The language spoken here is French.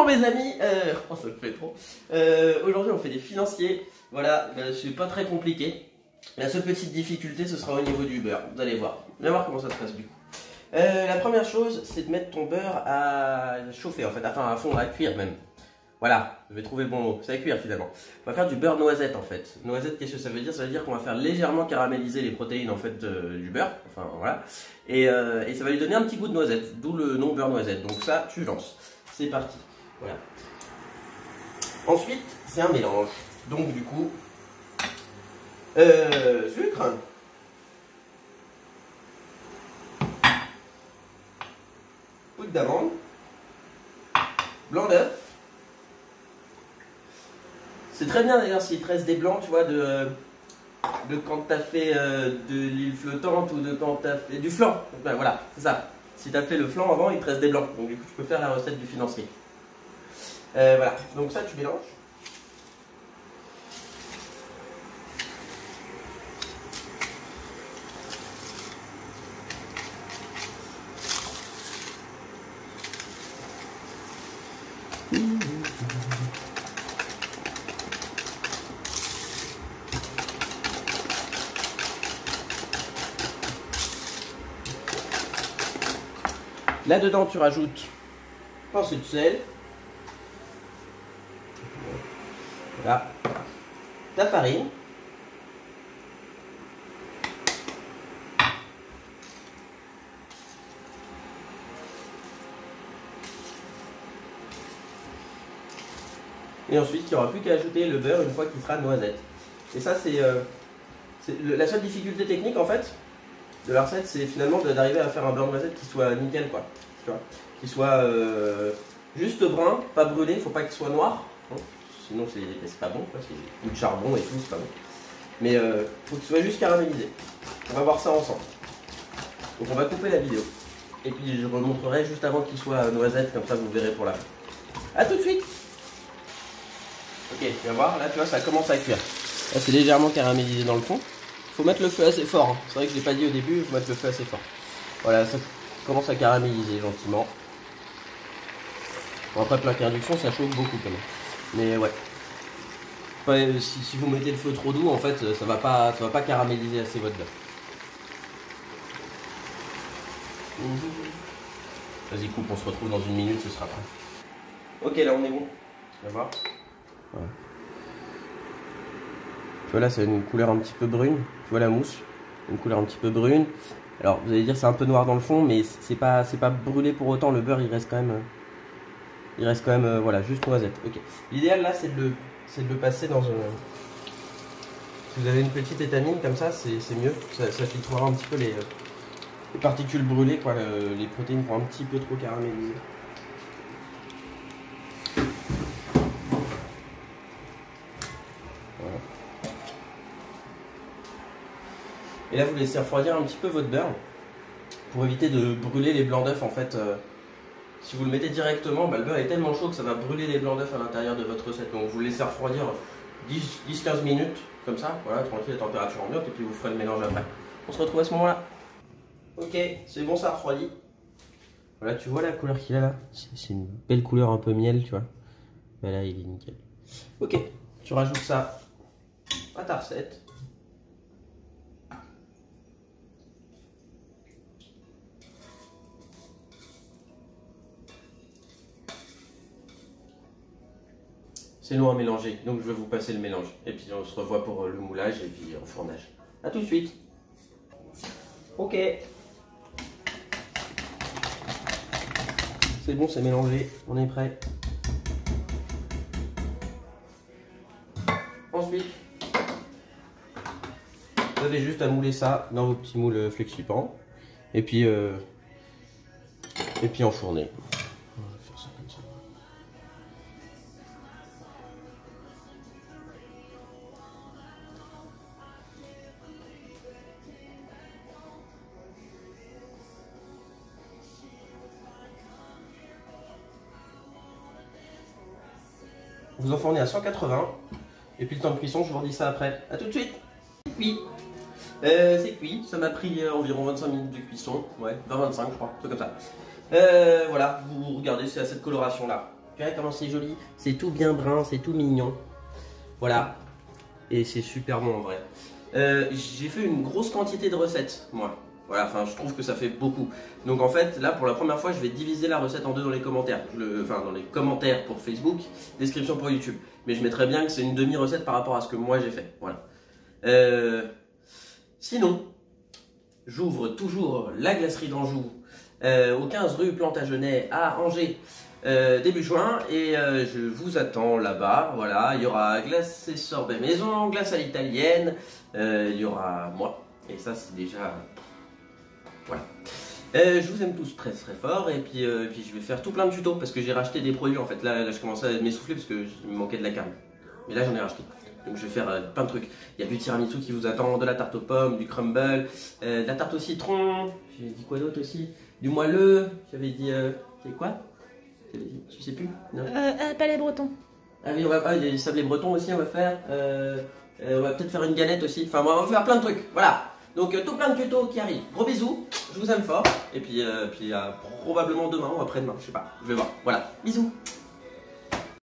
Bonjour mes amis, oh ça le fait trop. Aujourd'hui on fait des financiers, voilà, c'est pas très compliqué. La seule petite difficulté ce sera au niveau du beurre, vous allez voir. On va voir comment ça se passe du coup. La première chose c'est de mettre ton beurre à chauffer en fait, enfin à fond, à cuire même. Voilà, je vais trouver le bon mot, c'est à cuire finalement. On va faire du beurre noisette en fait. Noisette, qu'est-ce que ça veut dire? Ça veut dire qu'on va faire légèrement caraméliser les protéines en fait du beurre, enfin voilà. Et ça va lui donner un petit goût de noisette, d'où le nom beurre noisette. Donc ça, tu lances. C'est parti, voilà. Ensuite, c'est un mélange. Donc du coup, sucre. Poudre d'amande. Blanc d'œuf. C'est très bien d'ailleurs s'il te reste des blancs, tu vois, de quand tu as fait de l'huile flottante ou de quand tu as fait du flan. Ben, voilà, c'est ça. Si tu as fait le flan avant, il te reste des blancs. Donc du coup, tu peux faire la recette du financier. Voilà, donc ça, tu mélanges. Là-dedans, tu rajoutes un pincée de sel. Voilà. Ta farine. Et ensuite, il n'y aura plus qu'à ajouter le beurre une fois qu'il sera noisette. Et ça, c'est la seule difficulté technique en fait de la recette, c'est finalement d'arriver à faire un beurre noisette qui soit nickel, quoi. Tu vois, qui soit juste brun, pas brûlé, faut pas qu'il soit noir. Hein, sinon, c'est pas bon, c'est du charbon et tout, c'est pas bon. Mais faut qu'il soit juste caramélisé. On va voir ça ensemble. Donc, on va couper la vidéo. Et puis, je remontrerai juste avant qu'il soit noisette, comme ça vous verrez pour la fin. A tout de suite! Ok, tu vas voir, là tu vois, ça commence à cuire. Là c'est légèrement caramélisé dans le fond. Faut mettre le feu assez fort, hein. C'est vrai que je l'ai pas dit au début, il faut mettre le feu assez fort. Voilà, ça commence à caraméliser gentiment. Bon, après plaque induction, ça chauffe beaucoup quand même. Mais ouais. Après, si vous mettez le feu trop doux, en fait, ça va pas caraméliser assez votre beurre. Vas-y coupe, on se retrouve dans une minute, ce sera prêt. Ok, là on est bon. Tu vas voir. Voilà. Tu vois là c'est une couleur un petit peu brune, tu vois la mousse, une couleur un petit peu brune. Alors vous allez dire c'est un peu noir dans le fond, mais c'est pas brûlé pour autant, le beurre il reste quand même voilà, juste noisette. Ok. L'idéal là c'est de le passer dans un... Si vous avez une petite étamine comme ça, c'est mieux, ça filtrera un petit peu les particules brûlées, quoi, les protéines vont un petit peu trop caraméliser. Et là, vous laissez refroidir un petit peu votre beurre pour éviter de brûler les blancs d'œufs. En fait, si vous le mettez directement, le beurre est tellement chaud que ça va brûler les blancs d'œufs à l'intérieur de votre recette. Donc, vous le laissez refroidir 10-15 minutes, comme ça, voilà, tranquille, la température ambiante, et puis vous ferez le mélange après. On se retrouve à ce moment-là. Ok, c'est bon, ça refroidit. Voilà, tu vois la couleur qu'il a là? C'est une belle couleur un peu miel, tu vois. Ben là, il est nickel. Ok, tu rajoutes ça à ta recette. C'est long à mélanger, donc je vais vous passer le mélange. Et puis on se revoit pour le moulage et puis en fournage. A tout de suite. Ok. C'est bon, c'est mélangé, on est prêt. Ensuite, vous avez juste à mouler ça dans vos petits moules Flexipant. Et puis enfourner. Vous enfournez à 180 et puis le temps de cuisson, je vous redis ça après. A tout de suite. C'est cuit. C'est cuit, ça m'a pris environ 25 minutes de cuisson, ouais, 20-25 je crois, c'est comme ça. Voilà, vous regardez, c'est à cette coloration là Regarde comment c'est joli. C'est tout bien brun, c'est tout mignon. Voilà. Et c'est super bon en vrai. J'ai fait une grosse quantité de recettes, moi. Voilà, enfin, je trouve que ça fait beaucoup. Donc en fait, là, pour la première fois, je vais diviser la recette en deux dans les commentaires. Enfin, dans les commentaires pour Facebook, description pour YouTube. Mais je mettrais bien que c'est une demi-recette par rapport à ce que moi j'ai fait. Voilà. Sinon, j'ouvre toujours la glacerie d'Anjou au 15 rue Plantagenet à Angers début juin et je vous attends là-bas. Voilà, il y aura glace et sorbet maison, glace à l'italienne, il y aura moi et ça c'est déjà voilà. Je vous aime tous très très fort et puis je vais faire tout plein de tutos parce que j'ai racheté des produits en fait. Là je commençais à m'essouffler parce que il me manquait de la carne. Mais là j'en ai racheté. Donc je vais faire plein de trucs. Il y a du tiramisu qui vous attend, de la tarte aux pommes, du crumble, de la tarte au citron. J'ai dit quoi d'autre aussi? Du moelleux. J'avais dit c'est quoi? Tu sais plus? Non. Palais breton. Ah oui, on va pas des sablés bretons aussi. On va faire. On va peut-être faire une galette aussi. Enfin, on va faire plein de trucs. Voilà. Donc tout plein de tutos qui arrivent. Gros bisous. Je vous aime fort. Et puis probablement demain ou après-demain. Je sais pas. Je vais voir. Voilà. Bisous.